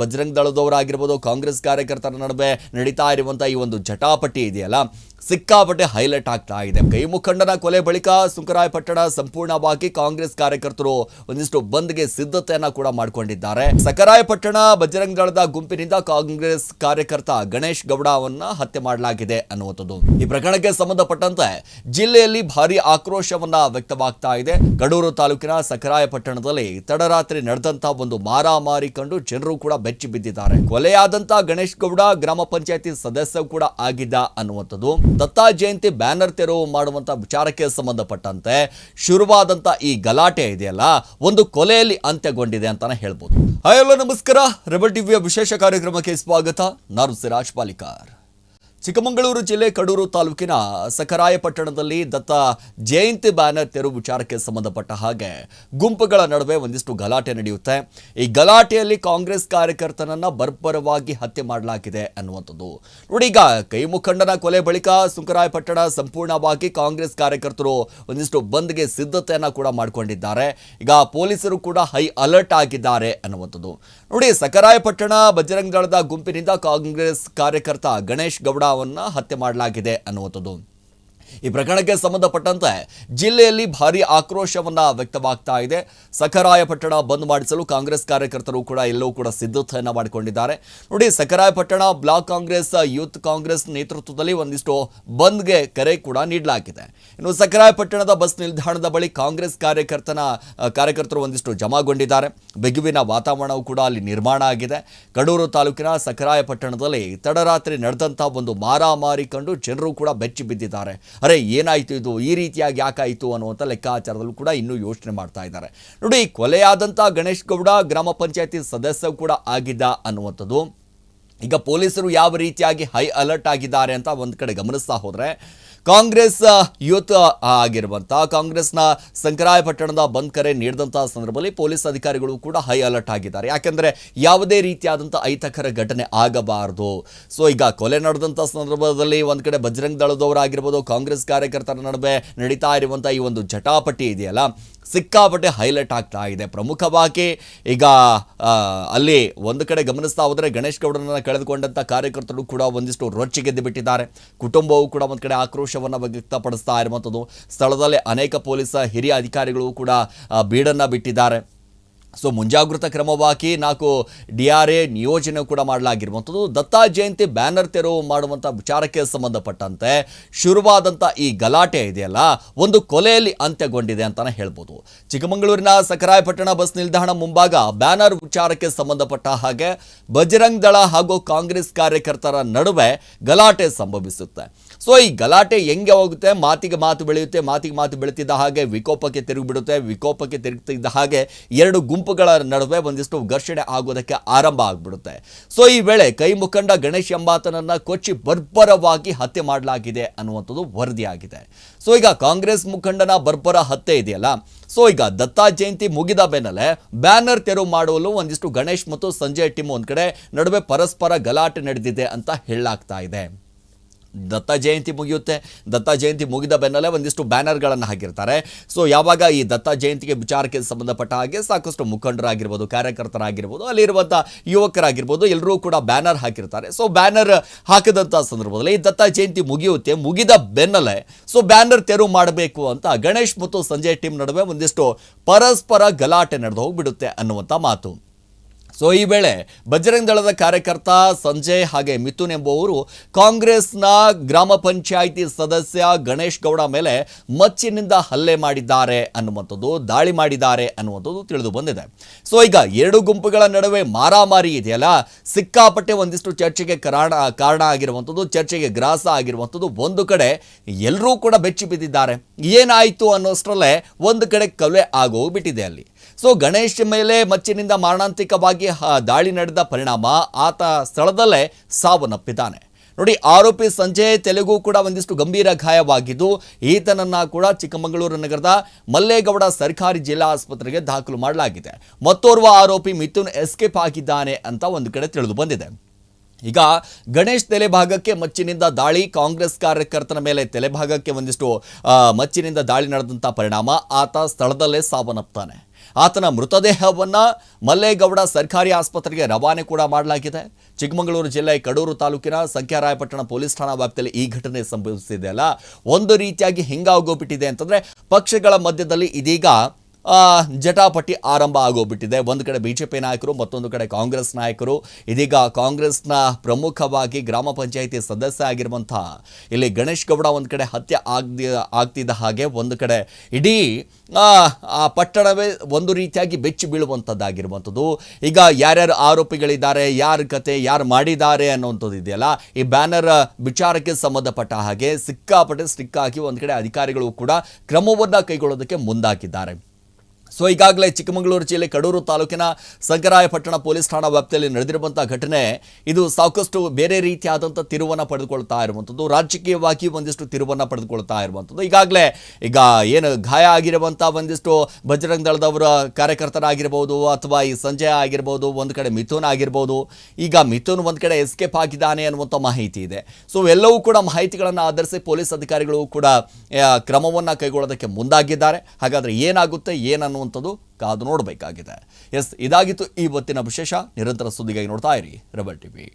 ಬಜರಂಗ್ ದಳದವರಾಗಿರಬಹುದು ಕಾಂಗ್ರೆಸ್ ಕಾರ್ಯಕರ್ತರ ನಡುವೆ ನಡೀತಾ ಇರುವಂತ ಈ ಒಂದು ಜಟಾಪಟಿ ಇದೆಯಲ್ಲ ಸಿಕ್ಕಾಪಟ್ಟೆ ಹೈಲೈಟ್ ಆಗ್ತಾ ಇದೆ. ಕೈ ಮುಖಂಡನ ಕೊಲೆ ಬಳಿಕ ಸುಂಕರಾಯಪಟ್ಟಣ ಸಂಪೂರ್ಣವಾಗಿ ಕಾಂಗ್ರೆಸ್ ಕಾರ್ಯಕರ್ತರು ಒಂದಿಷ್ಟು ಬಂದ್ಗೆ ಸಿದ್ಧತೆಯನ್ನ ಕೂಡ ಮಾಡಿಕೊಂಡಿದ್ದಾರೆ. ಸಕರಾಯಪಟ್ಟಣ ಬಜರಂಗ್ ದಳದ ಗುಂಪಿನಿಂದ ಕಾಂಗ್ರೆಸ್ ಕಾರ್ಯಕರ್ತ ಗಣೇಶ್ ಗೌಡ ಅವನ್ನ ಹತ್ಯೆ ಮಾಡಲಾಗಿದೆ ಅನ್ನುವಂಥದ್ದು. ಈ ಪ್ರಕರಣಕ್ಕೆ ಸಂಬಂಧಪಟ್ಟಂತೆ ಜಿಲ್ಲೆಯಲ್ಲಿ ಭಾರಿ ಆಕ್ರೋಶವನ್ನ ವ್ಯಕ್ತವಾಗ್ತಾ ಇದೆ. ಕಡೂರು ತಾಲೂಕಿನ ಸಕರಾಯಪಟ್ಟಣದಲ್ಲಿ ತಡರಾತ್ರಿ ನಡೆದಂತ ಒಂದು ಮಾರಾಮಾರಿ ಕಂಡು ಜನರು ಕೂಡ ಬೆಚ್ಚಿ ಬಿದ್ದಿದ್ದಾರೆ. ಕೊಲೆಯಾದಂತ ಗಣೇಶ್ ಗೌಡ ಗ್ರಾಮ ಪಂಚಾಯತಿ ಸದಸ್ಯ ಕೂಡ ಆಗಿದ್ದ ಅನ್ನುವಂಥದ್ದು. ದತ್ತಾ ಜಯಂತಿ ಬ್ಯಾನರ್ ತೆರವು ಮಾಡುವಂತ ವಿಚಾರಕ್ಕೆ ಸಂಬಂಧಪಟ್ಟಂತೆ ಶುರುವಾದಂತ ಈ ಗಲಾಟೆ ಇದೆಯಲ್ಲ ಒಂದು ಕೊಲೆಯಲ್ಲಿ ಅಂತ್ಯಗೊಂಡಿದೆ ಅಂತಾನೆ ಹೇಳ್ಬೋದು. ಹಲೋ ನಮಸ್ಕಾರ, ರೆಬಲ್ ಟಿವಿಯ ವಿಶೇಷ ಕಾರ್ಯಕ್ರಮಕ್ಕೆ ಸ್ವಾಗತ. ನಾನು ಸಿರಾಜ್ ಪಾಲಿಕಾರ್. ಚಿಕ್ಕಮಗಳೂರು ಜಿಲ್ಲೆ ಕಡೂರು ತಾಲೂಕಿನ ಸಕರಾಯಪಟ್ಟಣದಲ್ಲಿ ದತ್ತ ಜಯಂತಿ ಬ್ಯಾನರ್ ತೆರವು ವಿಚಾರಕ್ಕೆ ಸಂಬಂಧಪಟ್ಟ ಹಾಗೆ ಗುಂಪುಗಳ ನಡುವೆ ಒಂದಿಷ್ಟು ಗಲಾಟೆ ನಡೆಯುತ್ತೆ. ಈ ಗಲಾಟೆಯಲ್ಲಿ ಕಾಂಗ್ರೆಸ್ ಕಾರ್ಯಕರ್ತನನ್ನ ಬರ್ಬರವಾಗಿ ಹತ್ಯೆ ಮಾಡಲಾಗಿದೆ ಅನ್ನುವಂಥದ್ದು. ನೋಡಿ, ಈಗ ಕೈ ಮುಖಂಡನ ಕೊಲೆ ಬಳಿಕ ಸುಂಕರಾಯಪಟ್ಟಣ ಸಂಪೂರ್ಣವಾಗಿ ಕಾಂಗ್ರೆಸ್ ಕಾರ್ಯಕರ್ತರು ಒಂದಿಷ್ಟು ಬಂದ್ಗೆ ಸಿದ್ಧತೆಯನ್ನ ಕೂಡ ಮಾಡಿಕೊಂಡಿದ್ದಾರೆ. ಈಗ ಪೊಲೀಸರು ಕೂಡ ಹೈ ಅಲರ್ಟ್ ಆಗಿದ್ದಾರೆ ಅನ್ನುವಂಥದ್ದು. ನೋಡಿ, ಸಕರಾಯಪಟ್ಟಣ ಬಜರಂಗ್ ದಳದ ಗುಂಪಿನಿಂದ ಕಾಂಗ್ರೆಸ್ ಕಾರ್ಯಕರ್ತ ಗಣೇಶ್ ಗೌಡ ಅವನ್ನ ಹತ್ಯೆ ಮಾಡಲಾಗಿದೆ ಅನ್ನುವಂಥದ್ದು. ಈ ಪ್ರಕರಣಕ್ಕೆ ಸಂಬಂಧಪಟ್ಟಂತೆ ಜಿಲ್ಲೆಯಲ್ಲಿ ಭಾರಿ ಆಕ್ರೋಶವನ್ನ ವ್ಯಕ್ತವಾಗ್ತಾ ಇದೆ. ಸಕರಾಯಪಟ್ಟಣ ಬಂದ್ ಮಾಡಿಸಲು ಕಾಂಗ್ರೆಸ್ ಕಾರ್ಯಕರ್ತರು ಕೂಡ ಎಲ್ಲವೂ ಕೂಡ ಸಿದ್ಧತೆಯನ್ನ ಮಾಡಿಕೊಂಡಿದ್ದಾರೆ. ನೋಡಿ, ಸಕರಾಯಪಟ್ಟಣ ಬ್ಲಾಕ್ ಕಾಂಗ್ರೆಸ್ ಯೂತ್ ಕಾಂಗ್ರೆಸ್ ನೇತೃತ್ವದಲ್ಲಿ ಒಂದಿಷ್ಟು ಬಂದ್ಗೆ ಕರೆ ಕೂಡ ನೀಡಲಾಗಿದೆ. ಇನ್ನು ಸಕರಾಯಪಟ್ಟಣದ ಬಸ್ ನಿಲ್ದಾಣದ ಬಳಿ ಕಾಂಗ್ರೆಸ್ ಕಾರ್ಯಕರ್ತರು ಒಂದಿಷ್ಟು ಜಮಾಗೊಂಡಿದ್ದಾರೆ. ಬಿಗುವಿನ ವಾತಾವರಣವು ಕೂಡ ಅಲ್ಲಿ ನಿರ್ಮಾಣ ಆಗಿದೆ. ಕಡೂರು ತಾಲೂಕಿನ ಸಕರಾಯಪಟ್ಟಣದಲ್ಲಿ ತಡರಾತ್ರಿ ನಡೆದಂತ ಒಂದು ಮಾರಾಮಾರಿ ಕಂಡು ಜನರು ಕೂಡ ಬೆಚ್ಚಿ ಬಿದ್ದಿದ್ದಾರೆ. ಅರೆ, ಏನಾಯ್ತು ಇದು, ಈ ರೀತಿಯಾಗಿ ಯಾಕಾಯಿತು ಅನ್ನುವಂಥ ಲೆಕ್ಕಾಚಾರದಲ್ಲೂ ಕೂಡ ಇನ್ನೂ ಯೋಚನೆ ಮಾಡ್ತಾ ಇದ್ದಾರೆ. ನೋಡಿ, ಕೊಲೆಯಾದಂಥ ಗಣೇಶ್ ಗೌಡ ಗ್ರಾಮ ಪಂಚಾಯತಿ ಸದಸ್ಯ ಕೂಡ ಆಗಿದ್ದ ಅನ್ನುವಂಥದ್ದು. ಈಗ ಪೊಲೀಸರು ಯಾವ ರೀತಿಯಾಗಿ ಹೈ ಅಲರ್ಟ್ ಆಗಿದ್ದಾರೆ ಅಂತ ಒಂದು ಕಡೆ ಗಮನಿಸ್ತಾ ಹೋದರೆ, ಕಾಂಗ್ರೆಸ್ ಯೂತ್ ಆಗಿರುವಂಥ ಕಾಂಗ್ರೆಸ್ನ ಸಕರಾಯಪಟ್ಟಣದ ಬಂದ್ ಕರೆ ನೀಡಿದಂಥ ಸಂದರ್ಭದಲ್ಲಿ ಪೊಲೀಸ್ ಅಧಿಕಾರಿಗಳು ಕೂಡ ಹೈ ಅಲರ್ಟ್ ಆಗಿದ್ದಾರೆ. ಯಾಕೆಂದರೆ ಯಾವುದೇ ರೀತಿಯಾದಂಥ ಅಹಿತಕರ ಘಟನೆ ಆಗಬಾರದು. ಸೊ ಈಗ ಕೊಲೆ ನಡೆದಂಥ ಸಂದರ್ಭದಲ್ಲಿ ಒಂದು ಕಡೆ ಬಜರಂಗ್ ದಳದವರಾಗಿರ್ಬೋದು ಕಾಂಗ್ರೆಸ್ ಕಾರ್ಯಕರ್ತರ ನಡುವೆ ನಡೀತಾ ಇರುವಂಥ ಈ ಒಂದು ಜಟಾಪಟಿ ಇದೆಯಲ್ಲ ಸಿಕ್ಕಾಪಟ್ಟೆ ಹೈಲೈಟ್ ಆಗ್ತಾ ಇದೆ. ಪ್ರಮುಖವಾಗಿ ಈಗ ಅಲ್ಲಿ ಒಂದು ಕಡೆ ಗಮನಿಸ್ತಾ ಹೋದರೆ ಗಣೇಶ್ ಗೌಡರನ್ನ ಕಳೆದುಕೊಂಡಂಥ ಕಾರ್ಯಕರ್ತರು ಕೂಡ ಒಂದಿಷ್ಟು ರೊಚ್ಚಿಗೆದ್ದು ಬಿಟ್ಟಿದ್ದಾರೆ. ಕುಟುಂಬವು ಕೂಡ ಒಂದು ಕಡೆ ಆಕ್ರೋಶವನ್ನು ವ್ಯಕ್ತಪಡಿಸ್ತಾ ಇರುವಂಥದ್ದು. ಸ್ಥಳದಲ್ಲೇ ಅನೇಕ ಪೊಲೀಸ್ ಹಿರಿಯ ಅಧಿಕಾರಿಗಳು ಕೂಡ ಬೀಡನ್ನು ಬಿಟ್ಟಿದ್ದಾರೆ. ಸೊ ಮುಂಜಾಗೃತಾ ಕ್ರಮವಾಗಿ 4 DRA ನಿಯೋಜನೆ ಕೂಡ ಮಾಡಲಾಗಿರುವಂಥದ್ದು. ದತ್ತಾ ಜಯಂತಿ ಬ್ಯಾನರ್ ತೆರವು ಮಾಡುವಂಥ ವಿಚಾರಕ್ಕೆ ಸಂಬಂಧಪಟ್ಟಂತೆ ಶುರುವಾದಂಥ ಈ ಗಲಾಟೆ ಇದೆಯಲ್ಲ ಒಂದು ಕೊಲೆಯಲ್ಲಿ ಅಂತ್ಯಗೊಂಡಿದೆ ಅಂತಾನೆ ಹೇಳ್ಬೋದು. ಚಿಕ್ಕಮಗಳೂರಿನ ಸಕರಾಯಪಟ್ಟಣ ಬಸ್ ನಿಲ್ದಾಣ ಮುಂಭಾಗ ಬ್ಯಾನರ್ ವಿಚಾರಕ್ಕೆ ಸಂಬಂಧಪಟ್ಟ ಹಾಗೆ ಬಜರಂಗ್ ದಳ ಹಾಗೂ ಕಾಂಗ್ರೆಸ್ ಕಾರ್ಯಕರ್ತರ ನಡುವೆ ಗಲಾಟೆ ಸಂಭವಿಸುತ್ತೆ. ಸೊ ಈ ಗಲಾಟೆ ಹೆಂಗೆ ಹೋಗುತ್ತೆ, ಮಾತಿಗೆ ಮಾತು ಬೆಳೆಯುತ್ತೆ. ಮಾತಿಗೆ ಮಾತು ಬೆಳೀತಿದ್ದ ಹಾಗೆ ವಿಕೋಪಕ್ಕೆ ತಿರುಗಿಬಿಡುತ್ತೆ. ವಿಕೋಪಕ್ಕೆ ತಿರುಗ್ತಿದ್ದ ಹಾಗೆ ಎರಡು ಗುಂಪುಗಳ ನಡುವೆ ಒಂದಿಷ್ಟು ಘರ್ಷಣೆ ಆಗೋದಕ್ಕೆ ಆರಂಭ ಆಗ್ಬಿಡುತ್ತೆ. ಸೊ ಈ ವೇಳೆ ಕೈ ಮುಖಂಡ ಗಣೇಶ್ ಎಂಬಾತನನ್ನ ಕೊಚ್ಚಿ ಬರ್ಬರವಾಗಿ ಹತ್ಯೆ ಮಾಡಲಾಗಿದೆ ಅನ್ನುವಂಥದ್ದು ವರದಿಯಾಗಿದೆ. ಸೊ ಈಗ ಕಾಂಗ್ರೆಸ್ ಮುಖಂಡನ ಬರ್ಬರ ಹತ್ಯೆ ಇದೆಯಲ್ಲ, ಸೊ ಈಗ ದತ್ತಾ ಜಯಂತಿ ಮುಗಿದ ಬೆನ್ನಲ್ಲೇ ಬ್ಯಾನರ್ ತೆರವು ಮಾಡಲು ಒಂದಿಷ್ಟು ಗಣೇಶ್ ಮತ್ತು ಸಂಜಯ್ ಟೀಮ್ ಒಂದ್ ಕಡೆ ನಡುವೆ ಪರಸ್ಪರ ಗಲಾಟೆ ನಡೆದಿದೆ ಅಂತ ಹೇಳಲಾಗ್ತಾ ಇದೆ. ದತ್ತಾ ಜಯಂತಿ ಮುಗಿಯುತ್ತೆ. ದತ್ತಾ ಜಯಂತಿ ಮುಗಿದ ಬೆನ್ನಲ್ಲೇ ಒಂದಿಷ್ಟು ಬ್ಯಾನರ್ಗಳನ್ನು ಹಾಕಿರ್ತಾರೆ. ಸೊ ಯಾವಾಗ ಈ ದತ್ತಾ ಜಯಂತಿಗೆ ವಿಚಾರಕ್ಕೆ ಸಂಬಂಧಪಟ್ಟ ಹಾಗೆ ಸಾಕಷ್ಟು ಮುಖಂಡರಾಗಿರ್ಬೋದು, ಕಾರ್ಯಕರ್ತರಾಗಿರ್ಬೋದು, ಅಲ್ಲಿರುವಂಥ ಯುವಕರಾಗಿರ್ಬೋದು, ಎಲ್ಲರೂ ಕೂಡ ಬ್ಯಾನರ್ ಹಾಕಿರ್ತಾರೆ. ಸೊ ಬ್ಯಾನರ್ ಹಾಕಿದಂಥ ಸಂದರ್ಭದಲ್ಲಿ ದತ್ತಾ ಜಯಂತಿ ಮುಗಿಯುತ್ತೆ. ಮುಗಿದ ಬೆನ್ನಲ್ಲೇ ಸೊ ಬ್ಯಾನರ್ ತೆರವು ಮಾಡಬೇಕು ಅಂತ ಗಣೇಶ್ ಮತ್ತು ಸಂಜಯ್ ಟೀಮ್ ನಡುವೆ ಒಂದಿಷ್ಟು ಪರಸ್ಪರ ಗಲಾಟೆ ನಡೆದು ಹೋಗ್ಬಿಡುತ್ತೆ ಅನ್ನುವಂಥ ಮಾತು. ಸೊ ಈ ವೇಳೆ ಬಜರಂಗ್ ದಳದ ಕಾರ್ಯಕರ್ತ ಸಂಜಯ್ ಹಾಗೆ ಮಿಥುನ್ ಎಂಬುವರು ಕಾಂಗ್ರೆಸ್ನ ಗ್ರಾಮ ಪಂಚಾಯಿತಿ ಸದಸ್ಯ ಗಣೇಶ್ ಗೌಡ ಮೇಲೆ ಮಚ್ಚಿನಿಂದ ಹಲ್ಲೆ ಮಾಡಿದ್ದಾರೆ ಅನ್ನುವಂಥದ್ದು, ದಾಳಿ ಮಾಡಿದ್ದಾರೆ ಅನ್ನುವಂಥದ್ದು ತಿಳಿದು ಬಂದಿದೆ. ಸೊ ಈಗ ಎರಡು ಗುಂಪುಗಳ ನಡುವೆ ಮಾರಾಮಾರಿ ಇದೆಯಲ್ಲ ಸಿಕ್ಕಾಪಟ್ಟೆ ಒಂದಿಷ್ಟು ಚರ್ಚೆಗೆ ಕಾರಣ ಆಗಿರುವಂಥದ್ದು, ಚರ್ಚೆಗೆ ಗ್ರಾಸ ಆಗಿರುವಂಥದ್ದು. ಒಂದು ಕಡೆ ಎಲ್ಲರೂ ಕೂಡ ಬೆಚ್ಚಿ ಬಿದ್ದಿದ್ದಾರೆ. ಏನಾಯಿತು ಅನ್ನೋಷ್ಟರಲ್ಲೇ ಒಂದು ಕಡೆ ಕೊಲೆ ಆಗೋಗ್ಬಿಟ್ಟಿದೆ ಅಲ್ಲಿ. ಸೊ ಗಣೇಶ್ ಮೇಲೆ ಮಚ್ಚಿನಿಂದ ಮಾರಣಾಂತಿಕವಾಗಿ ದಾಳಿ ನಡೆದ ಪರಿಣಾಮ ಆತ ಸ್ಥಳದಲ್ಲೇ ಸಾವನ್ನಪ್ಪಿದ್ದಾನೆ. ನೋಡಿ, ಆರೋಪಿ ಸಂಜಯ್ ತೆಲುಗು ಕೂಡ ಒಂದಿಷ್ಟು ಗಂಭೀರ ಗಾಯವಾಗಿದ್ದು ಈತನನ್ನ ಕೂಡ ಚಿಕ್ಕಮಗಳೂರು ನಗರದ ಮಲ್ಲೇಗೌಡ ಸರ್ಕಾರಿ ಜಿಲ್ಲಾ ಆಸ್ಪತ್ರೆಗೆ ದಾಖಲು ಮಾಡಲಾಗಿದೆ. ಮತ್ತೋರ್ವ ಆರೋಪಿ ಮಿಥುನ್ ಎಸ್ಕೇಪ್ ಆಗಿದ್ದಾನೆ ಅಂತ ಒಂದು ಕಡೆ ತಿಳಿದು ಬಂದಿದೆ. ಈಗ ಗಣೇಶ್ ತಲೆಭಾಗಕ್ಕೆ ಮಚ್ಚಿನಿಂದ ದಾಳಿ, ಕಾಂಗ್ರೆಸ್ ಕಾರ್ಯಕರ್ತನ ಮೇಲೆ ತಲೆಭಾಗಕ್ಕೆ ಒಂದಿಷ್ಟು ಮಚ್ಚಿನಿಂದ ದಾಳಿ ನಡೆದಂಥ ಪರಿಣಾಮ ಆತ ಸ್ಥಳದಲ್ಲೇ ಸಾವನ್ನಪ್ತಾನೆ. ಆತನ ಮೃತದೇಹವನ್ನ ಮಲ್ಲೇಗೌಡ ಸರ್ಕಾರಿ ಆಸ್ಪತ್ರೆಗೆ ರವಾನೆ ಕೂಡ ಮಾಡಲಾಗಿದೆ. ಚಿಕ್ಕಮಗಳೂರು ಜಿಲ್ಲೆ ಕಡೂರು ತಾಲೂಕಿನ ಸಂಖ್ಯಾರಾಯಪಟ್ಟಣ ಪೊಲೀಸ್ ಠಾಣಾ ವ್ಯಾಪ್ತಿಯಲ್ಲಿ ಈ ಘಟನೆ ಸಂಭವಿಸಿದೆ ಅಲ್ಲ, ಒಂದು ರೀತಿಯಾಗಿ ಹಿಂಗಾಗೋಗ್ಬಿಟ್ಟಿದೆ ಅಂತಂದ್ರೆ ಪಕ್ಷಗಳ ಮಧ್ಯದಲ್ಲಿ ಇದೀಗ ಜಟಾಪಟಿ ಆರಂಭ ಆಗೋಗ್ಬಿಟ್ಟಿದೆ. ಒಂದು ಕಡೆ ಬಿಜೆಪಿ ನಾಯಕರು, ಮತ್ತೊಂದು ಕಡೆ ಕಾಂಗ್ರೆಸ್ ನಾಯಕರು. ಇದೀಗ ಕಾಂಗ್ರೆಸ್ನ ಪ್ರಮುಖವಾಗಿ ಗ್ರಾಮ ಪಂಚಾಯಿತಿ ಸದಸ್ಯ ಆಗಿರುವಂಥ ಇಲ್ಲಿ ಗಣೇಶ್ ಗೌಡ ಒಂದು ಕಡೆ ಹತ್ಯೆ ಆಗ್ತಿದ್ದ ಹಾಗೆ ಒಂದು ಕಡೆ ಇಡೀ ಆ ಪಟ್ಟಣವೇ ಒಂದು ರೀತಿಯಾಗಿ ಬೆಚ್ಚಿ ಬೀಳುವಂಥದ್ದಾಗಿರುವಂಥದ್ದು. ಈಗ ಯಾರ್ಯಾರು ಆರೋಪಿಗಳಿದ್ದಾರೆ, ಯಾರ ಕತೆ ಯಾರು ಮಾಡಿದ್ದಾರೆ ಅನ್ನುವಂಥದ್ದು ಇದೆಯಲ್ಲ, ಈ ಬ್ಯಾನರ್ ವಿಚಾರಕ್ಕೆ ಸಂಬಂಧಪಟ್ಟ ಹಾಗೆ ಸಿಕ್ಕಾಪಟ್ಟೆ ಸ್ಟಿಕ್ ಆಗಿ ಒಂದು ಕಡೆ ಅಧಿಕಾರಿಗಳು ಕೂಡ ಕ್ರಮವನ್ನು ಕೈಗೊಳ್ಳೋದಕ್ಕೆ ಮುಂದಾಗಿದ್ದಾರೆ. ಸೊ ಈಗಾಗಲೇ ಚಿಕ್ಕಮಗಳೂರು ಜಿಲ್ಲೆ ಕಡೂರು ತಾಲೂಕಿನ ಸಂಕರಾಯಪಟ್ಟಣ ಪೊಲೀಸ್ ಠಾಣಾ ವ್ಯಾಪ್ತಿಯಲ್ಲಿ ನಡೆದಿರುವಂಥ ಘಟನೆ ಇದು ಸಾಕಷ್ಟು ಬೇರೆ ರೀತಿಯಾದಂಥ ತಿರುವನ್ನು ಪಡೆದುಕೊಳ್ತಾ ಇರುವಂಥದ್ದು, ರಾಜಕೀಯವಾಗಿ ಒಂದಿಷ್ಟು ತಿರುವನ್ನು ಪಡೆದುಕೊಳ್ತಾ ಇರುವಂಥದ್ದು. ಈಗಾಗಲೇ ಈಗ ಏನು ಗಾಯ ಆಗಿರುವಂಥ ಒಂದಿಷ್ಟು ಬಜರಂಗ ದಳದವರ ಕಾರ್ಯಕರ್ತರಾಗಿರ್ಬೋದು ಅಥವಾ ಈ ಸಂಜಯ್ ಆಗಿರ್ಬೋದು, ಒಂದು ಕಡೆ ಮಿಥುನ್ ಆಗಿರ್ಬೋದು. ಈಗ ಮಿಥುನ್ ಒಂದು ಕಡೆ ಎಸ್ಕೇಪ್ ಆಗಿದ್ದಾನೆ ಅನ್ನುವಂಥ ಮಾಹಿತಿ ಇದೆ. ಸೊ ಎಲ್ಲವೂ ಕೂಡ ಮಾಹಿತಿಗಳನ್ನು ಆಧರಿಸಿ ಪೊಲೀಸ್ ಅಧಿಕಾರಿಗಳು ಕೂಡ ಕ್ರಮವನ್ನು ಕೈಗೊಳ್ಳೋದಕ್ಕೆ ಮುಂದಾಗಿದ್ದಾರೆ. ಹಾಗಾದರೆ ಏನಾಗುತ್ತೆ ಏನನ್ನು ಕಾದು ನೋಡಬೇಕಾಗಿದೆ. ಎಸ್, ಇದಾಗಿತ್ತು ಇವತ್ತಿನ ವಿಶೇಷ. ನಿರಂತರ ಸುದ್ದಿಗಾಗಿ ನೋಡ್ತಾ ಇರಿ ರೆಬೆಲ್ ಟಿವಿ.